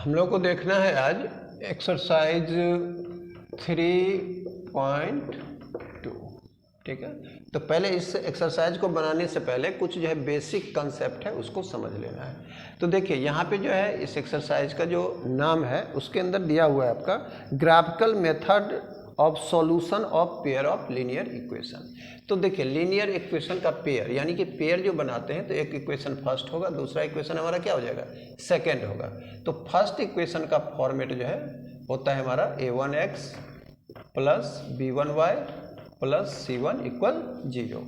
हम लोग को देखना है आज एक्सरसाइज 3.2। ठीक है, तो पहले इस एक्सरसाइज को बनाने से पहले कुछ जो है बेसिक कंसेप्ट है उसको समझ लेना है। तो देखिए यहाँ पे जो है इस एक्सरसाइज का जो नाम है उसके अंदर दिया हुआ है आपका graphical method of solution of pair of linear equation. तो देखिए लीनियर इक्वेशन का पेयर यानी कि पेयर जो बनाते हैं तो एक इक्वेशन फर्स्ट होगा, दूसरा इक्वेशन हमारा क्या हो जाएगा, सेकेंड होगा। तो फर्स्ट इक्वेशन का फॉर्मेट जो है होता है हमारा a1x plus b1y plus c1 equal 0।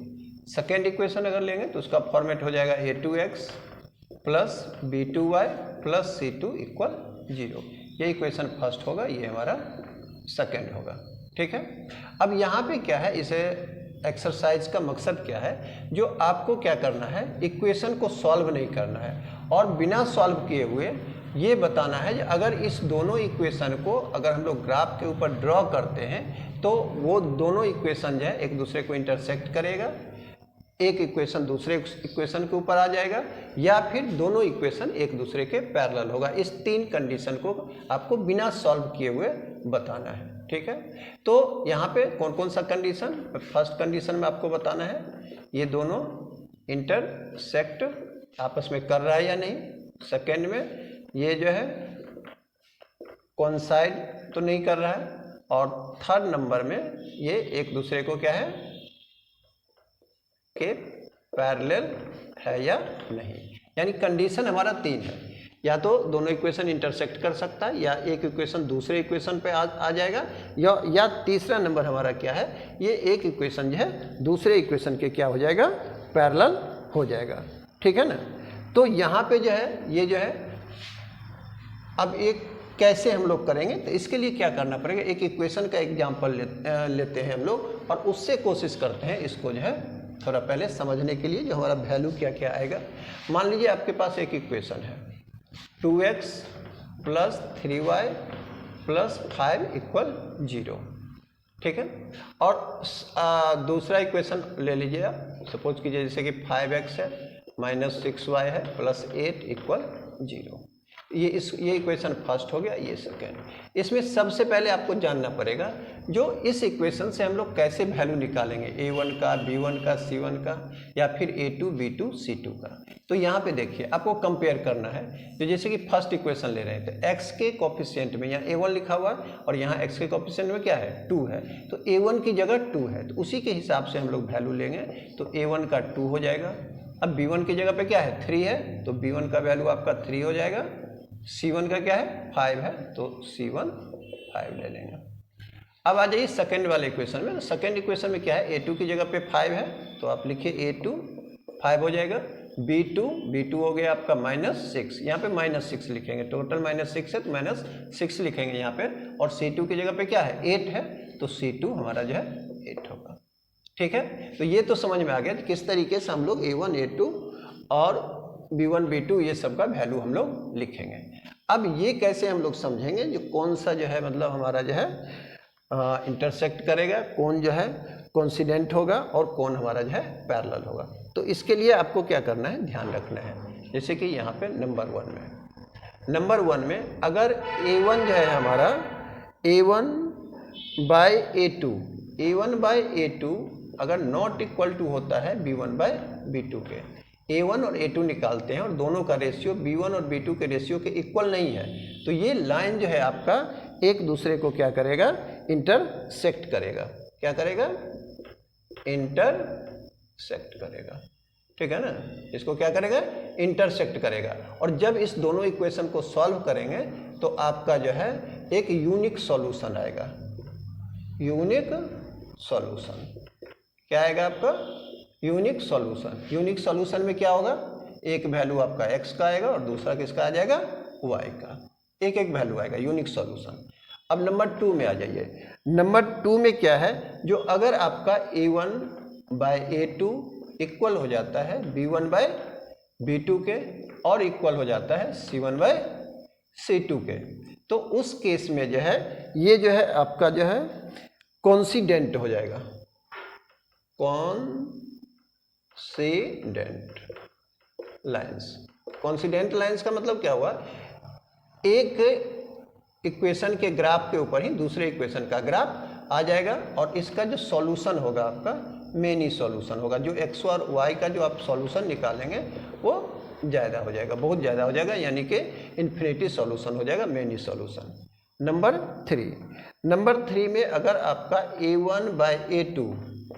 Second equation अगर लेंगे तो उसका फॉर्मेट हो जाएगा a2x plus b2y plus c2 equal 0। ये इक्वेशन फर्स्ट होगा, ये हमारा सेकेंड होगा। ठीक है, अब यहाँ पे क्या है, इसे एक्सरसाइज का मकसद क्या है, जो आपको क्या करना है, इक्वेशन को सॉल्व नहीं करना है और बिना सॉल्व किए हुए ये बताना है कि अगर इस दोनों इक्वेशन को अगर हम लोग ग्राफ के ऊपर ड्रॉ करते हैं तो वो दोनों इक्वेशन जो है एक दूसरे को इंटरसेक्ट करेगा, एक इक्वेशन दूसरे इक्वेशन के ऊपर आ जाएगा या फिर दोनों इक्वेशन एक दूसरे के पैरेलल होगा। इस तीन कंडीशन को आपको बिना सॉल्व किए हुए बताना है। ठीक है, तो यहाँ पे कौन कौन सा कंडीशन, फर्स्ट कंडीशन में आपको बताना है ये दोनों इंटरसेक्ट आपस में कर रहा है या नहीं, सेकेंड में ये जो है कोइंसाइड तो नहीं कर रहा है, और थर्ड नंबर में ये एक दूसरे को क्या है के पैरेलल है या नहीं। यानी कंडीशन हमारा तीन है, या तो दोनों इक्वेशन इंटरसेक्ट कर सकता है, या एक इक्वेशन दूसरे इक्वेशन पे आ जाएगा, या तीसरा नंबर हमारा क्या है, ये एक इक्वेशन जो है दूसरे इक्वेशन के क्या हो जाएगा, पैरेलल हो जाएगा। ठीक है ना, तो यहाँ पे जो है ये जो है अब एक कैसे हम लोग करेंगे, तो इसके लिए क्या करना पड़ेगा, एक इक्वेशन का एग्जाम्पल लेते हैं हम लोग और उससे कोशिश करते हैं इसको जो है थोड़ा पहले समझने के लिए जो हमारा वैल्यू क्या क्या आएगा। मान लीजिए आपके पास एक इक्वेशन है 2x plus 3y plus 5 equal 0। ठीक है, और दूसरा इक्वेशन ले लीजिए आप, सपोज कीजिए जैसे कि 5x है माइनस 6y है प्लस 8 इक्वल 0। ये इक्वेशन फर्स्ट हो गया, ये सेकेंड। इसमें सबसे पहले आपको जानना पड़ेगा जो इस इक्वेशन से हम लोग कैसे वैल्यू निकालेंगे, a1 का, b1 का, c1 का, या फिर a2 b2 c2 का। तो यहाँ पे देखिए आपको कंपेयर करना है, तो जैसे कि फर्स्ट इक्वेशन ले रहे हैं तो x के कोफिशिएंट में यहाँ a1 लिखा हुआ है और यहाँ x के कोफिशिएंट में क्या है 2 है, तो a1 की जगह 2 है, तो उसी के हिसाब से हम लोग वैल्यू लेंगे। तो a1 का 2 हो जाएगा। अब b1 की जगह पे क्या है 3 है, तो b1 का वैल्यू आपका 3 हो जाएगा। c1 का क्या है 5 है, तो c1 5 ले लेंगे। अब आ जाइए सेकेंड वाले इक्वेशन में। सेकेंड इक्वेशन में क्या है, a2 की जगह पे 5 है, तो आप लिखिए a2 5 हो जाएगा। b2 हो गया आपका -6, यहाँ पे -6 लिखेंगे, टोटल -6 है तो -6 लिखेंगे यहाँ पे, और c2 की जगह पे क्या है 8 है, तो c2 हमारा जो है 8 होगा। ठीक है, तो ये तो समझ में आ गया किस तरीके से हम लोग a1 a2 और b1 b2 ये सब का वैल्यू हम लोग लिखेंगे। अब ये कैसे हम लोग समझेंगे जो कौन सा जो है मतलब हमारा जो है इंटरसेक्ट करेगा, कौन जो है कोइंसिडेंट होगा और कौन हमारा जो है पैरेलल होगा। तो इसके लिए आपको क्या करना है, ध्यान रखना है। जैसे कि यहाँ पे नंबर वन में अगर a1 जो है हमारा a1 बाई a2 अगर नॉट इक्वल टू होता है b1 बाई b2 के, a1 और a2 निकालते हैं और दोनों का रेशियो b1 और b2 के रेशियो के इक्वल नहीं है, तो ये लाइन जो है आपका एक दूसरे को क्या करेगा, इंटरसेक्ट करेगा। क्या करेगा, इंटरसेक्ट करेगा। ठीक है ना, इसको क्या करेगा, इंटरसेक्ट करेगा। और जब इस दोनों इक्वेशन को सॉल्व करेंगे तो आपका जो है एक यूनिक सॉल्यूशन आएगा। यूनिक सॉल्यूशन क्या आएगा आपका, यूनिक सॉल्यूशन। यूनिक सॉल्यूशन में क्या होगा, एक वैल्यू आपका x का आएगा और दूसरा किसका आ जाएगा y का, एक वैल्यू आएगा, यूनिक सॉल्यूशन। अब नंबर 2 में आ जाइए। नंबर 2 में क्या है, जो अगर आपका a1 बाई a2 इक्वल हो जाता है b1 बाई b2 के और इक्वल हो जाता है c1 बाई c2 के, तो उस केस में जो है ये जो है आपका जो है कोइंसिडेंट हो जाएगा। कोइंसिडेंट लाइंस का मतलब क्या हुआ, एक इक्वेशन के ग्राफ के ऊपर ही दूसरे इक्वेशन का ग्राफ आ जाएगा और इसका जो सॉल्यूशन होगा आपका मेनी सॉल्यूशन होगा। जो एक्स और वाई का जो आप सॉल्यूशन निकालेंगे वो ज़्यादा हो जाएगा, बहुत ज़्यादा हो जाएगा, यानी कि इन्फिनिटी सॉल्यूशन हो जाएगा, मेनी सॉल्यूशन। नंबर थ्री में अगर आपका a1/a2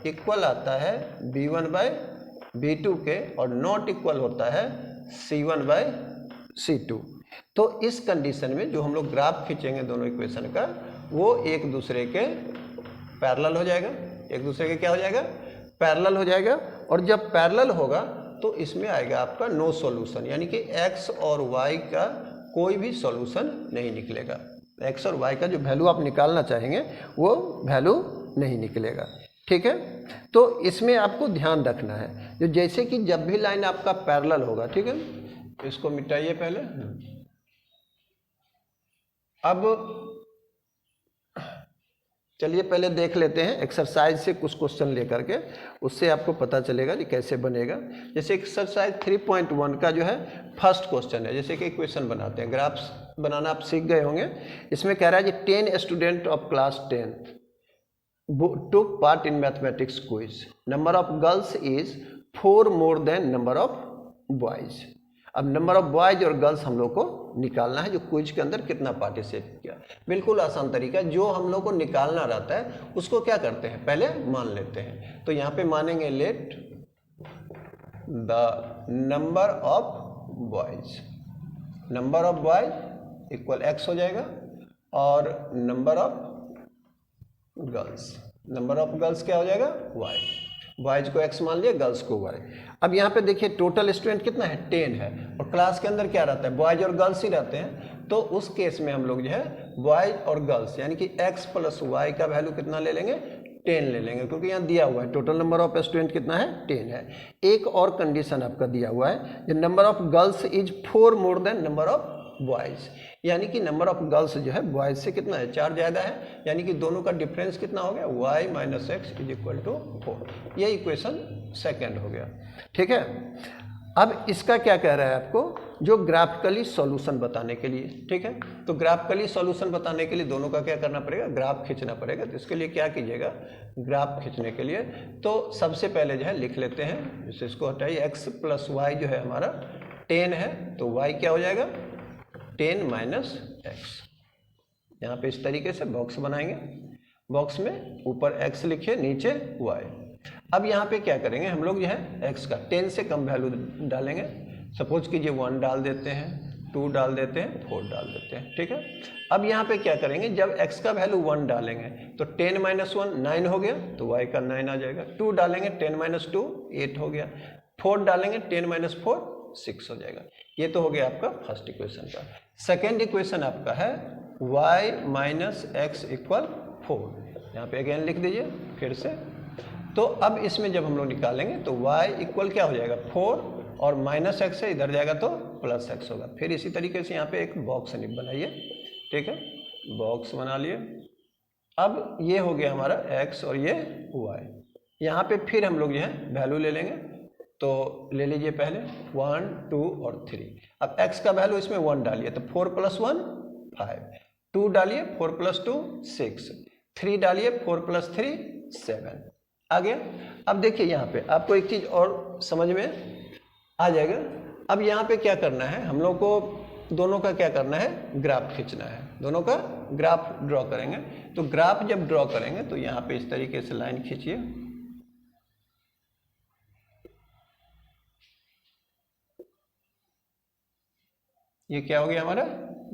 इक्वल आता है b1/b2 के और नॉट इक्वल होता है c1/c2, तो इस कंडीशन में जो हम लोग ग्राफ खींचेंगे दोनों इक्वेशन का वो एक दूसरे के पैरेलल हो जाएगा, एक दूसरे के क्या हो जाएगा, पैरेलल हो जाएगा। और जब पैरेलल होगा तो इसमें आएगा आपका नो सॉल्यूशन, यानी कि x और y का कोई भी सॉल्यूशन नहीं निकलेगा। x और y का जो वैल्यू आप निकालना चाहेंगे वो वैल्यू नहीं निकलेगा, ठीक है। तो इसमें आपको ध्यान रखना है, जो जैसे कि जब भी लाइन आपका पैरेलल होगा, ठीक है, इसको मिटाइए पहले। अब चलिए पहले देख लेते हैं एक्सरसाइज से कुछ क्वेश्चन लेकर के, उससे आपको पता चलेगा कि कैसे बनेगा। जैसे एक्सरसाइज 3.1 का जो है फर्स्ट क्वेश्चन है, जैसे कि इक्वेशन बनाते हैं, ग्राफ्स बनाना आप सीख गए होंगे। इसमें कह रहा है कि 10 student of class 10 took part in mathematics quiz. Number of girls is 4 more than number of boys. अब नंबर ऑफ बॉयज और गर्ल्स हम लोग को निकालना है, जो क्विज के अंदर कितना पार्टिसिपेट किया। बिल्कुल आसान तरीका, जो हम लोग को निकालना रहता है उसको क्या करते हैं, पहले मान लेते हैं। तो यहाँ पे मानेंगे let the number of boys, number of boys equal x हो जाएगा और number of girls, number of girls क्या हो जाएगा y, बॉयज को x मान लिया, गर्ल्स को y। अब यहाँ पे देखिए टोटल स्टूडेंट कितना है, 10 है, और क्लास के अंदर क्या रहता है, बॉयज और गर्ल्स ही रहते हैं। तो उस केस में हम लोग जो है बॉयज और गर्ल्स यानी कि x प्लस y का वैल्यू कितना ले लेंगे, 10 ले लेंगे, क्योंकि यहाँ दिया हुआ है टोटल नंबर ऑफ स्टूडेंट कितना है, 10 है। एक और कंडीशन आपका दिया हुआ है, जो number of girls is 4 more than number of boys, यानी कि नंबर ऑफ गर्ल्स जो है बॉयज से कितना है, 4 ज़्यादा है, यानी कि दोनों का डिफरेंस कितना हो गया, y minus x is equal to 4। ये इक्वेशन सेकेंड हो गया, ठीक है। अब इसका क्या कह रहा है आपको, जो ग्राफिकली सॉल्यूशन बताने के लिए, ठीक है। तो ग्राफिकली सॉल्यूशन बताने के लिए दोनों का क्या करना पड़ेगा, ग्राफ खींचना पड़ेगा। तो इसके लिए क्या कीजिएगा, ग्राफ खींचने के लिए तो सबसे पहले जो है लिख लेते हैं, जैसे इसको हटाइए, x प्लस वाई जो है हमारा 10 है, तो y क्या हो जाएगा, 10 माइनस एक्स। यहाँ पे इस तरीके से बॉक्स बनाएंगे, बॉक्स में ऊपर x लिखिए, नीचे y। अब यहाँ पे क्या करेंगे हम लोग, जो है x का 10 से कम वैल्यू डालेंगे। सपोज कीजिए 1 डाल देते हैं, 2 डाल देते हैं, 4 डाल देते हैं, ठीक है। अब यहाँ पे क्या करेंगे, जब x का वैल्यू 1 डालेंगे तो 10 माइनस 1 9 हो गया, तो y का 9 आ जाएगा। 2 डालेंगे 10 माइनस 2 8 हो गया। 4 डालेंगे 10 माइनस 4 6 हो जाएगा। ये तो हो गया आपका फर्स्ट इक्वेशन का। सेकेंड इक्वेशन आपका है y माइनस एक्स इक्वल 4। यहाँ पे अगेन लिख दीजिए फिर से। तो अब इसमें जब हम लोग निकालेंगे तो y इक्वल क्या हो जाएगा, 4, और माइनस एक्स है, इधर जाएगा तो प्लस एक्स होगा। फिर इसी तरीके से यहाँ पे एक बॉक्स बनाइए, ठीक है, बॉक्स बना लिए। अब ये हो गया हमारा x और ये y। यहाँ पे फिर हम लोग जो है वैल्यू ले लेंगे, तो ले लीजिए पहले 1 2 और 3। अब x का वैल्यू इसमें 1 डालिए, तो 4 प्लस 1 5, 2 डालिए 4 प्लस 2 6, 3 डालिए 4 प्लस 3 7 आ गया। अब देखिए यहाँ पे आपको एक चीज़ और समझ में आ जाएगा। अब यहाँ पे क्या करना है, हम लोग को दोनों का क्या करना है, ग्राफ खींचना है, दोनों का ग्राफ ड्रॉ करेंगे। तो ग्राफ जब ड्रॉ करेंगे तो यहाँ पे इस तरीके से लाइन खींचिए, ये क्या हो गया हमारा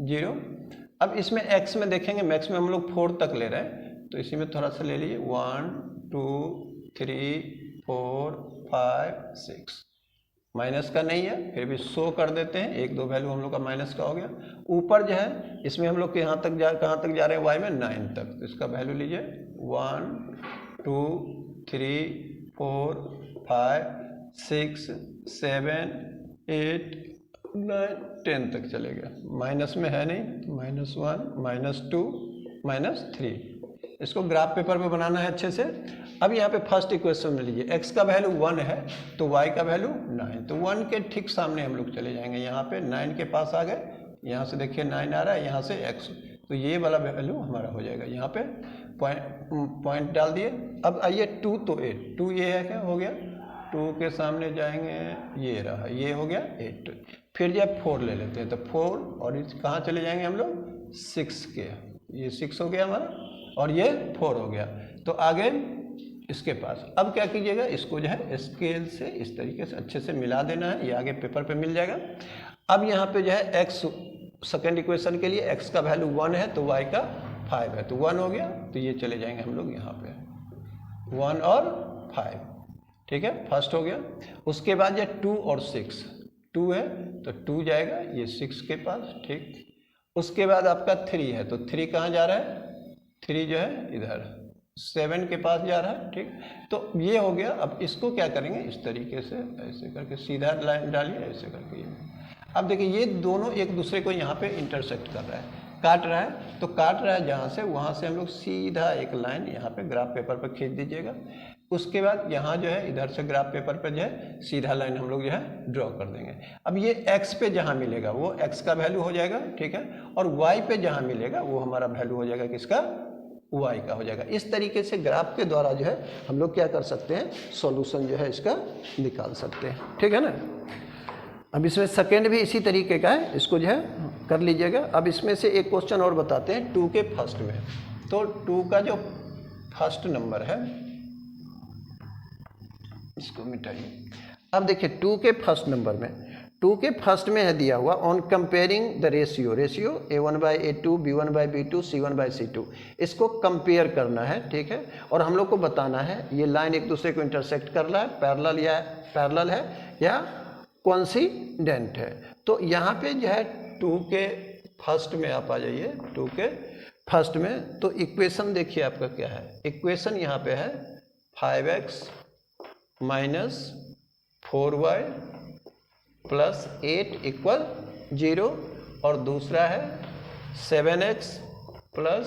0। अब इसमें x में देखेंगे, मैक्स में हम लोग 4 तक ले रहे हैं, तो इसी में थोड़ा सा ले लीजिए 1 2 3 4 5 6। माइनस का नहीं है, फिर भी शो कर देते हैं, 1 2 वैल्यू हम लोग का माइनस का हो गया। ऊपर जो है इसमें हम लोग यहाँ तक कहाँ तक जा रहे हैं, y में 9 तक, तो इसका वैल्यू लीजिए 1 2 3 4 5 6 7 8 9 10 तक चलेगा। माइनस में है नहीं, -1 -2 -3। इसको ग्राफ पेपर पे बनाना है अच्छे से। अब यहाँ पे फर्स्ट इक्वेशन में लीजिए, x का वैल्यू 1 है तो y का वैल्यू 9, तो 1 के ठीक सामने हम लोग चले जाएंगे, यहाँ पे 9 के पास आ गए यहाँ से देखिए 9 आ रहा है, यहाँ से x, तो ये वाला वैल्यू हमारा हो जाएगा। यहाँ पे पॉइंट डाल दिए। अब आइए 2, तो 8, 2 ये है क्या हो गया, 2 के सामने जाएंगे, ये रहा, ये हो गया 8। फिर जब 4 ले लेते हैं तो 4 और कहाँ चले जाएंगे हम लोग 6 के, ये 6 हो गया हमारा और ये 4 हो गया। तो आगे इसके पास अब क्या कीजिएगा, इसको जो है स्केल से इस तरीके से अच्छे से मिला देना है, ये आगे पेपर पे मिल जाएगा। अब यहाँ पे जो है x सेकेंड इक्वेशन के लिए x का वैल्यू 1 है तो y का 5 है, तो 1 हो गया, तो ये चले जाएंगे हम लोग यहाँ पे 1 और 5, ठीक है, फर्स्ट हो गया। उसके बाद ये 2 और 6, 2 है तो 2 जाएगा ये 6 के पास, ठीक। उसके बाद आपका 3 है तो 3 कहाँ जा रहा है, 3 जो है इधर 7 के पास जा रहा है, ठीक। तो ये हो गया। अब इसको क्या करेंगे, इस तरीके से ऐसे करके सीधा लाइन डालिए, ऐसे करके ये। अब देखिए ये दोनों एक दूसरे को यहाँ पे इंटरसेक्ट कर रहा है, काट रहा है, तो काट रहा है जहाँ से, वहाँ से हम लोग सीधा एक लाइन यहाँ पे ग्राफ पेपर पर खींच दीजिएगा। उसके बाद यहाँ जो है इधर से ग्राफ पेपर पे जो है सीधा लाइन हम लोग जो है ड्रॉ कर देंगे। अब ये x पे जहाँ मिलेगा वो x का वैल्यू हो जाएगा, ठीक है, और y पे जहाँ मिलेगा वो हमारा वैल्यू हो जाएगा किसका, y का हो जाएगा। इस तरीके से ग्राफ के द्वारा जो है हम लोग क्या कर सकते हैं, सॉल्यूशन जो है इसका निकाल सकते हैं, ठीक है ना। अब इसमें सेकेंड भी इसी तरीके का है, इसको जो है कर लीजिएगा। अब इसमें से एक क्वेश्चन और बताते हैं 2 के फर्स्ट में। तो 2 का जो फर्स्ट नंबर है इसको मिटाइए। अब देखिए 2 के फर्स्ट नंबर में, 2 के फर्स्ट में है दिया हुआ on comparing the ratio A1/A2 B1/B2 C1/C2, इसको कंपेयर करना है, ठीक है, और हम लोग को बताना है ये लाइन एक दूसरे को इंटरसेक्ट कर रहा है, पैरेलल है या कोइंसिडेंट है। तो यहाँ पे जो है 2 के फर्स्ट में आप आ जाइए, 2 के फर्स्ट में, तो इक्वेशन देखिए आपका क्या है, इक्वेशन यहाँ पे है 5x minus 4y plus 8 equal 0, और दूसरा है 7x plus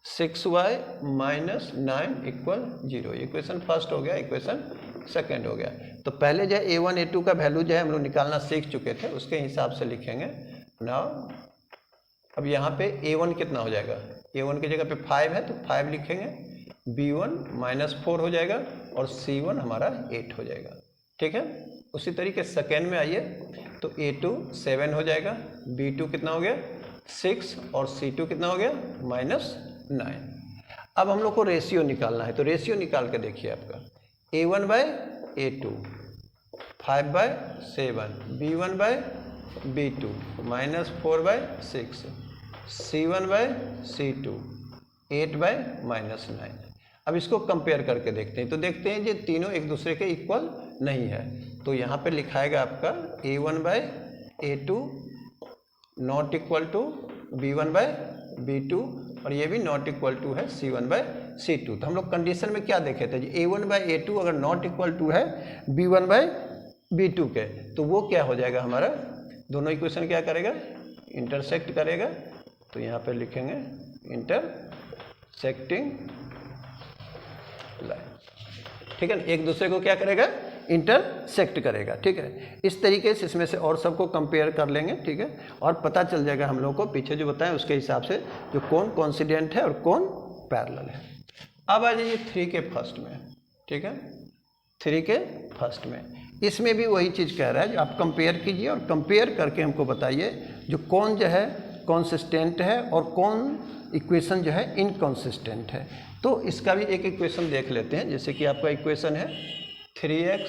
6y minus 9 equal 0। Equation first हो गया, इक्वेशन सेकेंड हो गया। तो पहले जो है A1 A2 का वैल्यू जो है हम लोग निकालना सीख चुके थे, उसके हिसाब से लिखेंगे नाउ। अब यहाँ पे A1 कितना हो जाएगा, A1 की जगह पे 5 है तो 5 लिखेंगे, B1 माइनस 4 हो जाएगा और C1 हमारा 8 हो जाएगा, ठीक है। उसी तरीके सेकेंड में आइए तो A2 7 हो जाएगा, B2 कितना हो गया 6 और C2 कितना हो गया -9। अब हम लोग को रेशियो निकालना है, तो रेशियो निकाल के देखिए आपका A1/A2 5/7, B1/B2 -4/6, C1/C2 8/-9। अब इसको कंपेयर करके देखते हैं, तो देखते हैं ये तीनों एक दूसरे के इक्वल नहीं है। तो यहाँ पे लिखाएगा आपका A1/A2 not equal to B1/B2 और ये भी नॉट इक्वल टू है C1/C2। तो हम लोग कंडीशन में क्या देखे थे, A1/A2 अगर नॉट इक्वल टू है B1/B2 के, तो वो क्या हो जाएगा हमारा, दोनों इक्वेशन क्या करेगा, इंटरसेक्ट करेगा। तो यहाँ पे लिखेंगे इंटरसेक्टिंग लाइन, ठीक है ना, एक दूसरे को क्या करेगा, इंटरसेक्ट करेगा, ठीक है। इस तरीके से इसमें से और सबको कंपेयर कर लेंगे, ठीक है, और पता चल जाएगा हम लोग को पीछे जो बताएं उसके हिसाब से जो कौन कोइंसिडेंट है और कौन पैरेलल है। अब आ जाइए 3 के फर्स्ट में, ठीक है, 3 के फर्स्ट में इसमें भी वही चीज़ कह रहा है, जो आप कंपेयर कीजिए और कंपेयर करके हमको बताइए जो कौन जो है कॉन्सिस्टेंट है और कौन इक्वेशन जो है इनकॉन्सिस्टेंट है। तो इसका भी एक इक्वेशन देख लेते हैं, जैसे कि आपका इक्वेशन है 3x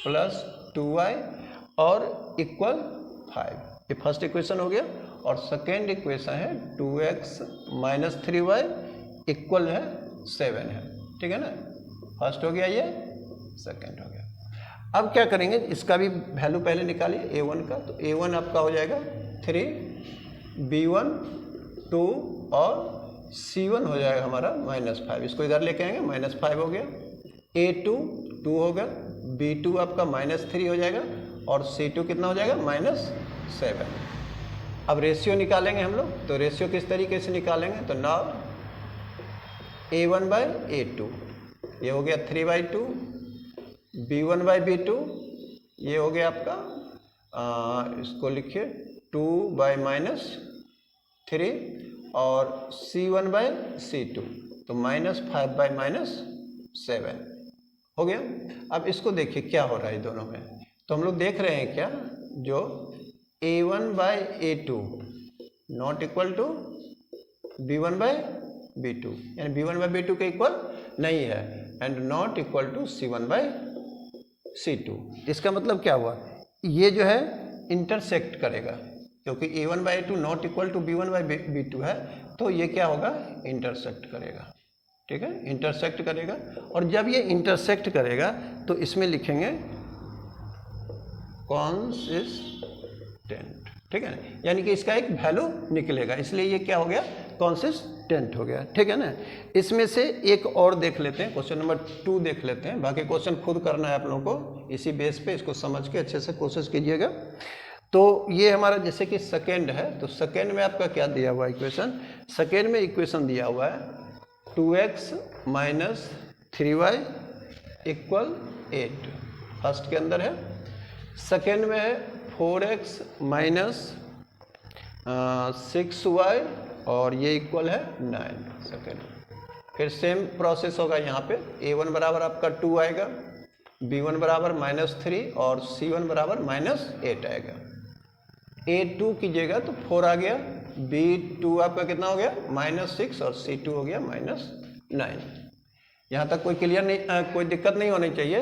प्लस 2y और इक्वल 5, ये फर्स्ट इक्वेशन हो गया। और सेकेंड इक्वेशन है 2x माइनस 3y इक्वल है 7 है, ठीक है ना, फर्स्ट हो गया, ये सेकेंड हो गया। अब क्या करेंगे, इसका भी वैल्यू पहले निकालिए A1 का, तो A1 आपका हो जाएगा 3, B1 2 और C1 हो जाएगा हमारा -5, इसको इधर लेके आएंगे -5 हो गया, A2 2 होगा, B2 आपका -3 हो जाएगा और C2 कितना हो जाएगा -7। अब रेशियो निकालेंगे हम लोग, तो रेशियो किस तरीके से निकालेंगे, तो नाउ A1/A2 ये हो गया 3/2, B1/B2 ये हो गया आपका इसको लिखिए 2/-3 और C1/C2, तो -5/-7 हो गया। अब इसको देखिए क्या हो रहा है दोनों में, तो हम लोग देख रहे हैं क्या, जो A1/A2 not equal to B1/B2, यानी B1/B2 के इक्वल नहीं है, and not equal to C1/C2। इसका मतलब क्या हुआ, ये जो है इंटरसेक्ट करेगा, क्योंकि A1/A2 not equal to B1/B2 है, तो ये क्या होगा, इंटरसेक्ट करेगा। ठीक है, इंटरसेक्ट करेगा, और जब ये इंटरसेक्ट करेगा तो इसमें लिखेंगे कॉन्सिस्टेंट। ठीक है, यानी कि इसका एक वैल्यू निकलेगा, इसलिए ये क्या हो गया, कॉन्सिस्टेंट हो गया। ठीक है ना। इसमें से एक और देख लेते हैं, क्वेश्चन नंबर 2 देख लेते हैं, बाकी क्वेश्चन खुद करना है आप लोगों को, इसी बेस पे इसको समझ के अच्छे से कोशिश कीजिएगा। तो ये हमारा जैसे कि सेकेंड है, तो सेकेंड में आपका क्या दिया हुआ है इक्वेशन, सेकेंड में इक्वेशन दिया हुआ है 2x - 3y = 8, फर्स्ट के अंदर है। सेकेंड में है 4x - 6y और ये इक्वल है 9, सेकेंड। फिर सेम प्रोसेस होगा यहाँ पे, A1 बराबर आपका 2 आएगा, B1 बराबर -3 और C1 बराबर -8 आएगा। A2 कीजिएगा तो 4 आ गया, B2 आपका कितना हो गया, -6 और C2 हो गया -9। यहाँ तक कोई क्लियर नहीं, कोई दिक्कत नहीं होनी चाहिए।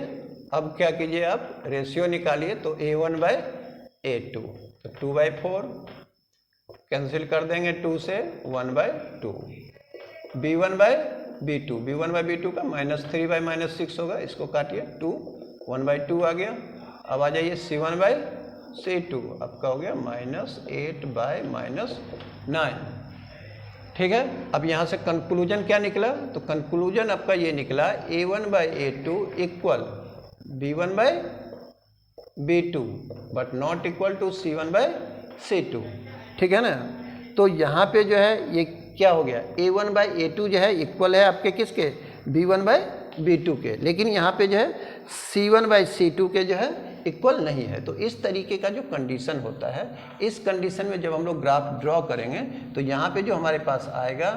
अब क्या कीजिए, आप रेशियो निकालिए, तो A1/A2, तो 2/4 कैंसिल कर देंगे, 2 से 1/2, B1/B2, B1/B2 का -3/-6 होगा, इसको काटिए, 2 1/2 आ गया। अब आ जाइए C1/C2, आपका हो गया -8/-9। ठीक है, अब यहाँ से कंक्लूजन क्या निकला, तो कंक्लूजन आपका ये निकला A1/A2 = B1/B2 but not equal to C1/C2। ठीक है ना। तो यहाँ पे जो है ये क्या हो गया, A1/A2 जो है इक्वल है आपके किसके, B1/B2 के, लेकिन यहाँ पे जो है C1/C2 के जो है इक्वल नहीं है। तो इस तरीके का जो कंडीशन होता है, इस कंडीशन में जब हम लोग ग्राफ ड्रॉ करेंगे तो यहाँ पे जो हमारे पास आएगा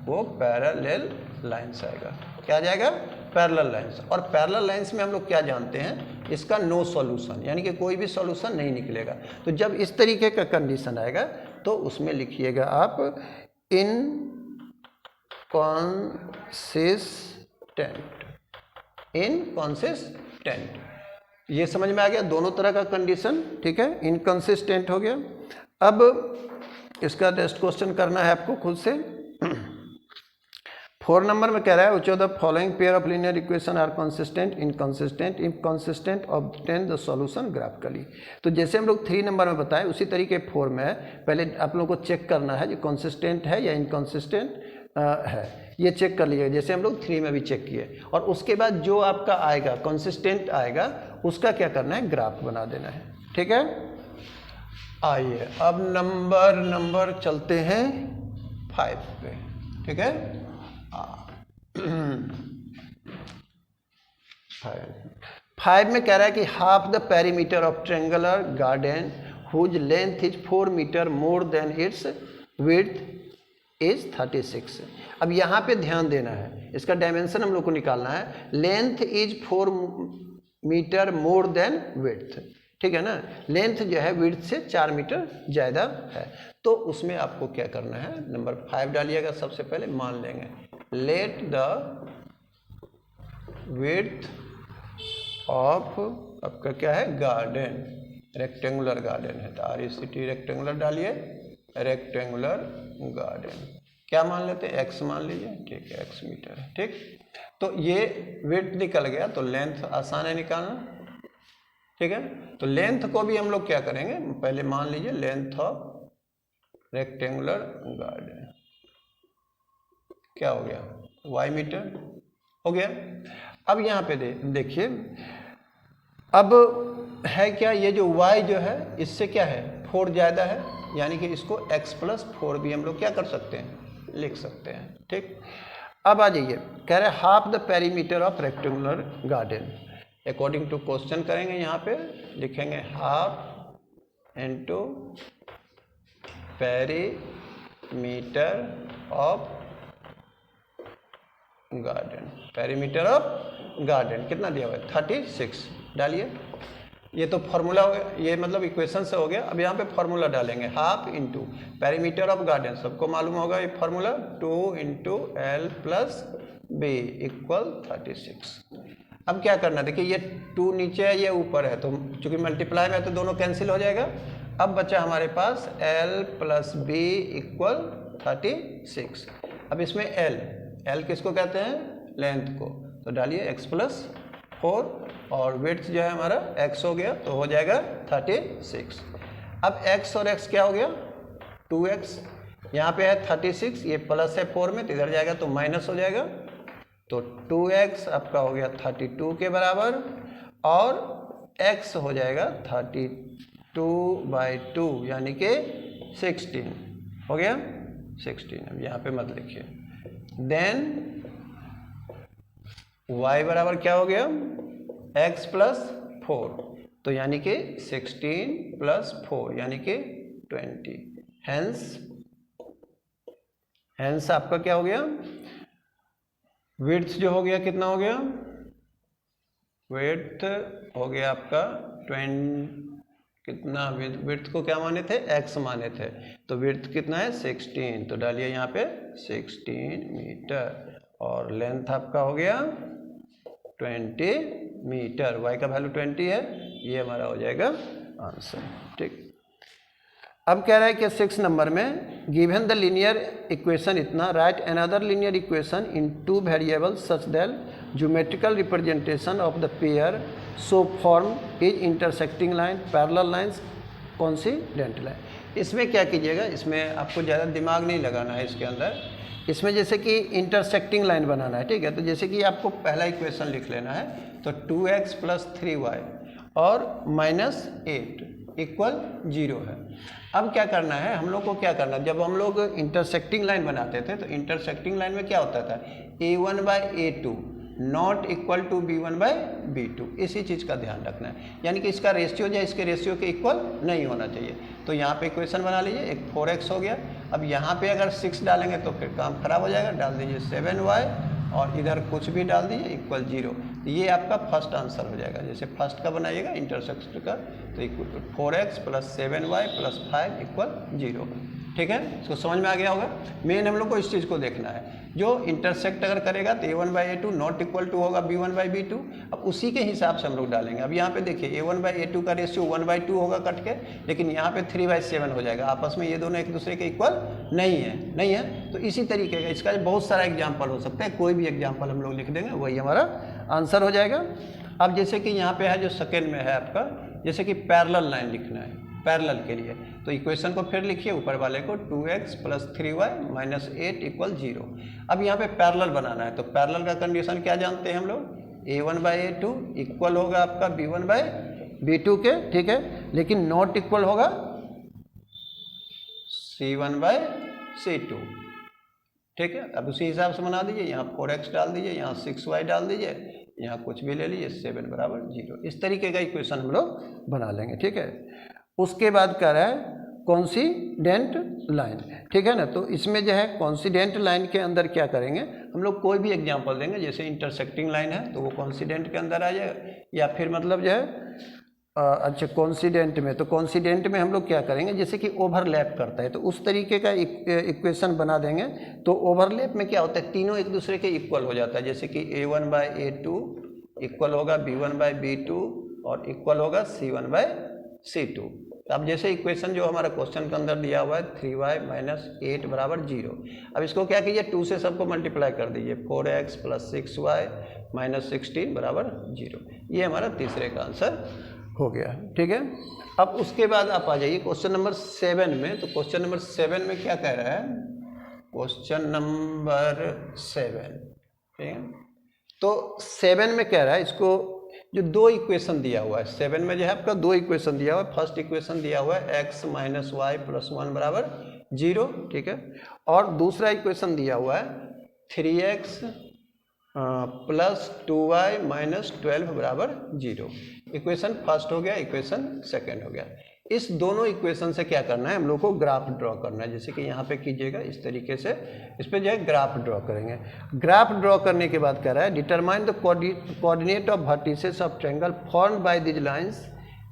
वो पैरेलल लाइंस आएगा। क्या आ जाएगा, पैरेलल लाइंस। और पैरेलल लाइंस में हम लोग क्या जानते हैं, इसका नो सॉल्यूशन, यानी कि कोई भी सॉल्यूशन नहीं निकलेगा। तो जब इस तरीके का कंडीशन आएगा तो उसमें लिखिएगा आप इनकंसिस्टेंट। ये समझ में आ गया, दोनों तरह का कंडीशन। ठीक है, इनकंसिस्टेंट हो गया। अब इसका टेस्ट क्वेश्चन करना है आपको खुद से। 4 नंबर में कह रहा है which of the following pair of linear equation are consistent, inconsistent, if consistent obtain the solution graphically। तो जैसे हम लोग 3 नंबर में बताएं उसी तरीके 4 में है, पहले आप लोगों को चेक करना है जो कंसिस्टेंट है या इनकंसिस्टेंट है, ये चेक कर लीजिएगा, जैसे हम लोग 3 में भी चेक किए। और उसके बाद जो आपका आएगा कंसिस्टेंट आएगा, उसका क्या करना है, ग्राफ बना देना है। ठीक है, आइए अब नंबर चलते हैं 5 पे। ठीक है, 5 में कह रहा है कि half the perimeter of triangular garden whose length is 4 metre more than its width is 36। अब यहाँ पे ध्यान देना है, इसका डायमेंशन हम लोग को निकालना है। Length is 4 metre more than width, ठीक है ना। लेंथ जो है विड्थ से 4 मीटर ज़्यादा है, तो उसमें आपको क्या करना है, नंबर 5 डालिएगा। सबसे पहले मान लेंगे लेट द विड्थ ऑफ आपका क्या है, गार्डन, रेक्टेंगुलर गार्डन है, तो RECT रेक्टेंगुलर डालिए, रेक्टेंगुलर गार्डन क्या मान लेते हैं, x मान लीजिए। ठीक है, x मीटर है। ठीक, तो ये विड्थ निकल गया, तो लेंथ आसान है निकालना। ठीक है, तो लेंथ को भी हम लोग क्या करेंगे, पहले मान लीजिए लेंथ ऑफ रेक्टेंगुलर गार्डन क्या हो गया, y मीटर हो गया। अब यहाँ पे देखिए, अब है क्या, ये जो y जो है इससे क्या है 4 ज़्यादा है, यानी कि इसको x + 4 भी हम लोग क्या कर सकते हैं, लिख सकते हैं। ठीक, अब आ जाइए, कह रहे half the perimeter of rectangular garden according to question करेंगे। यहाँ पे लिखेंगे half into perimeter of garden, perimeter of garden कितना दिया हुआ है 36। डालिए, ये तो फॉर्मूला हो गया, ये मतलब इक्वेशन से हो गया। अब यहाँ पे फॉर्मूला डालेंगे, half into perimeter of garden, सबको मालूम होगा ये formula, 2 into L plus B equal 36। अब क्या करना, देखिए ये 2 नीचे है ये ऊपर है, तो चूंकि मल्टीप्लाई में है तो दोनों कैंसिल हो जाएगा। अब बचा हमारे पास एल प्लस बी इक्वल 36। अब इसमें एल किसको कहते हैं, लेंथ को, तो डालिए x प्लस 4 और विड्थ जो है हमारा x हो गया, तो हो जाएगा 36। अब x और x क्या हो गया 2x, यहाँ पे है 36, ये प्लस है 4 में तो इधर जाएगा तो माइनस हो जाएगा, तो 2x आपका हो गया 32 के बराबर और x हो जाएगा 32/2 यानी कि 16 हो गया 16। अब यहाँ पे मत लिखिए। देन y बराबर क्या हो गया x प्लस 4, तो यानी कि 16 प्लस 4 यानी कि 20। हैंस आपका क्या हो गया, विड्थ जो हो गया कितना हो गया, विड्थ हो गया आपका 20, कितना विड्थ को क्या माने थे x माने थे, तो विड्थ कितना है 16, तो डालिए यहाँ पे 16 मीटर और लेंथ आपका हो गया 20 मीटर, y का वैल्यू 20 है, ये हमारा हो जाएगा आंसर। ठीक, अब कह रहा है कि 6 नंबर में गिवन द लीनियर इक्वेशन इतना, right another linear equation in 2 variables such that geometrical representation of the pair so form is intersecting line parallel lines coincident line. इसमें क्या कीजिएगा, इसमें आपको ज़्यादा दिमाग नहीं लगाना है इसके अंदर, इसमें जैसे कि इंटरसेक्टिंग लाइन बनाना है, ठीक है। तो जैसे कि आपको पहला इक्वेशन लिख लेना है, तो 2x प्लस 3y और -8 इक्वल 0 है। अब क्या करना है हम लोग को, क्या करना है, जब हम लोग इंटरसेक्टिंग लाइन बनाते थे तो इंटरसेक्टिंग लाइन में क्या होता था, a1/a2 not equal to b1/b2, इसी चीज़ का ध्यान रखना है, यानी कि इसका रेशियो जो है इसके रेशियो के इक्वल नहीं होना चाहिए। तो यहाँ पे इक्वेशन बना लीजिए, एक 4x हो गया। अब यहाँ पे अगर 6 डालेंगे तो फिर काम खराब हो जाएगा, डाल दीजिए 7y और इधर कुछ भी डाल दीजिए इक्वल 0, ये आपका फर्स्ट आंसर हो जाएगा। जैसे फर्स्ट का बनाइएगा इंटरसेक्शन का, तो 4x plus 7y plus 5 equal 0, ठीक है। इसको समझ में आ गया होगा। मेन हम लोग को इस चीज़ को देखना है, जो इंटरसेक्ट अगर करेगा तो a1/a2 नॉट इक्वल टू होगा b1/b2, अब उसी के हिसाब से हम लोग डालेंगे। अब यहाँ पे देखिए a1/a2 का रेशियो 1/2 होगा कट के, लेकिन यहाँ पे 3/7 हो जाएगा, आपस में ये दोनों एक दूसरे के इक्वल नहीं है। तो इसी तरीके का इसका बहुत सारा एग्जाम्पल हो सकता है, कोई भी एग्जाम्पल हम लोग लिख देंगे वही हमारा आंसर हो जाएगा। अब जैसे कि यहाँ पे है जो सेकेंड में है आपका, जैसे कि पैरेलल लाइन लिखना है, पैरेलल के लिए तो इक्वेशन को फिर लिखिए ऊपर वाले को, 2x plus 3y minus 8 equal 0। अब यहाँ पे पैरेलल बनाना है, तो पैरेलल का कंडीशन क्या जानते हैं हम लोग, a1/a2 इक्वल होगा आपका b1/b2 के, ठीक है, लेकिन नॉट इक्वल होगा c1/c2, ठीक है। अब उसी हिसाब से बना दीजिए, यहाँ 4x डाल दीजिए, यहाँ 6y डाल दीजिए, यहाँ कुछ भी ले लीजिए, 7 बराबर 0। इस तरीके का इक्वेशन हम लोग बना लेंगे, ठीक है। उसके बाद कह रहा है कोइंसिडेंट लाइन, ठीक है ना। तो इसमें जो है कोइंसिडेंट लाइन के अंदर क्या करेंगे हम लोग, कोई भी एग्जांपल देंगे, जैसे इंटरसेक्टिंग लाइन है तो वो कोइंसिडेंट के अंदर आ जाएगा, या फिर मतलब जो है अच्छा कोइंसिडेंट में, तो कोइंसिडेंट में हम लोग क्या करेंगे, जैसे कि ओवरलैप करता है तो उस तरीके का इक्वेशन बना देंगे। तो ओवरलैप में क्या होता है, तीनों एक दूसरे के इक्वल हो जाता है, जैसे कि a1/a2 इक्वल होगा b1/b2 और इक्वल होगा c1/c2। अब जैसे इक्वेशन जो हमारा क्वेश्चन के अंदर दिया हुआ है 3y माइनस 8 बराबर 0, अब इसको क्या कीजिए 2 से सबको मल्टीप्लाई कर दीजिए, 4x प्लस 6y माइनस 16 बराबर 0, ये हमारा तीसरे का आंसर हो गया, ठीक है। अब उसके बाद आप आ जाइए क्वेश्चन नंबर 7 में। तो क्वेश्चन नंबर 7 में क्या कह रहा है, क्वेश्चन नंबर 7, ठीक है। तो 7 में कह रहा है, इसको जो 2 इक्वेशन दिया हुआ है 7 में जो है आपका 2 इक्वेशन दिया हुआ है। फर्स्ट इक्वेशन दिया हुआ है x माइनस वाई प्लस 1 बराबर 0, ठीक है, और दूसरा इक्वेशन दिया हुआ है 3x प्लस 2y माइनस 12 बराबर 0। इक्वेशन फर्स्ट हो गया, इक्वेशन सेकेंड हो गया। इस दोनों इक्वेशन से क्या करना है, हम लोग को ग्राफ ड्रॉ करना है। जैसे कि यहाँ पे कीजिएगा इस तरीके से, इस पर जो है ग्राफ ड्रॉ करेंगे। ग्राफ ड्रॉ करने के बाद कह रहा है determine the coordinate of vertices of triangle formed by this lines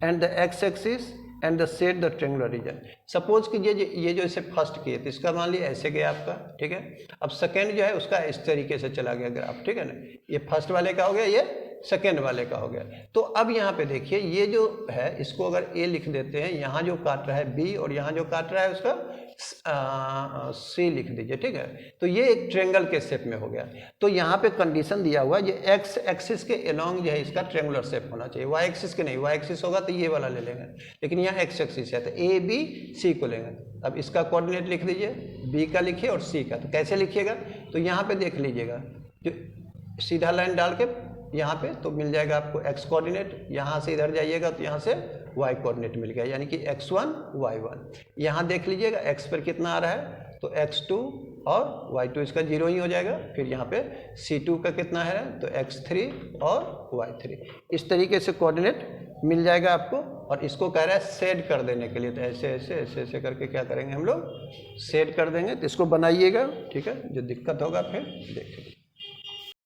and the X axis and the set the triangular region. Suppose कीजिए ये जो इसे फर्स्ट किए तो इसका मान लिया ऐसे गया आपका, ठीक है। अब सेकेंड जो है उसका इस तरीके से चला गया ग्राफ, ठीक है ना। ये फर्स्ट वाले का हो गया, ये सेकेंड वाले का हो गया। तो अब यहाँ पे देखिए ये जो है इसको अगर ए लिख देते हैं, यहाँ जो काट रहा है बी और यहाँ जो काट रहा है उसका सी लिख दीजिए, ठीक है। तो ये एक ट्रायंगल के शेप में हो गया। तो यहाँ पे कंडीशन दिया हुआ है ये एक्स एक्सिस के अलोंग जो है इसका ट्रायंगुलर शेप होना चाहिए, वाई एक्सिस के नहीं। वाई एक्सिस होगा तो ये वाला ले लेंगे, लेकिन यहाँ एक्स एक्सिस है तो ए बी सी को लेंगे। अब इसका कोऑर्डिनेट लिख दीजिए, बी का लिखिए और सी का। तो कैसे लिखिएगा, तो यहाँ पे देख लीजिएगा, जो सीधा लाइन डाल के यहाँ पे तो मिल जाएगा आपको एक्स कोऑर्डिनेट। यहाँ से इधर जाइएगा तो यहाँ से वाई कोऑर्डिनेट मिल गया, यानी कि x1 y1। यहाँ देख लीजिएगा x पर कितना आ रहा है, तो x2 और y2 इसका 0 ही हो जाएगा। फिर यहाँ पे c2 का कितना है, तो x3 और y3। इस तरीके से कोऑर्डिनेट मिल जाएगा आपको। और इसको कह रहा है सेट कर देने के लिए, तो ऐसे ऐसे ऐसे ऐसे करके क्या करेंगे हम लोग, सेट कर देंगे। तो इसको बनाइएगा, ठीक है। जो दिक्कत होगा फिर देखेंगे।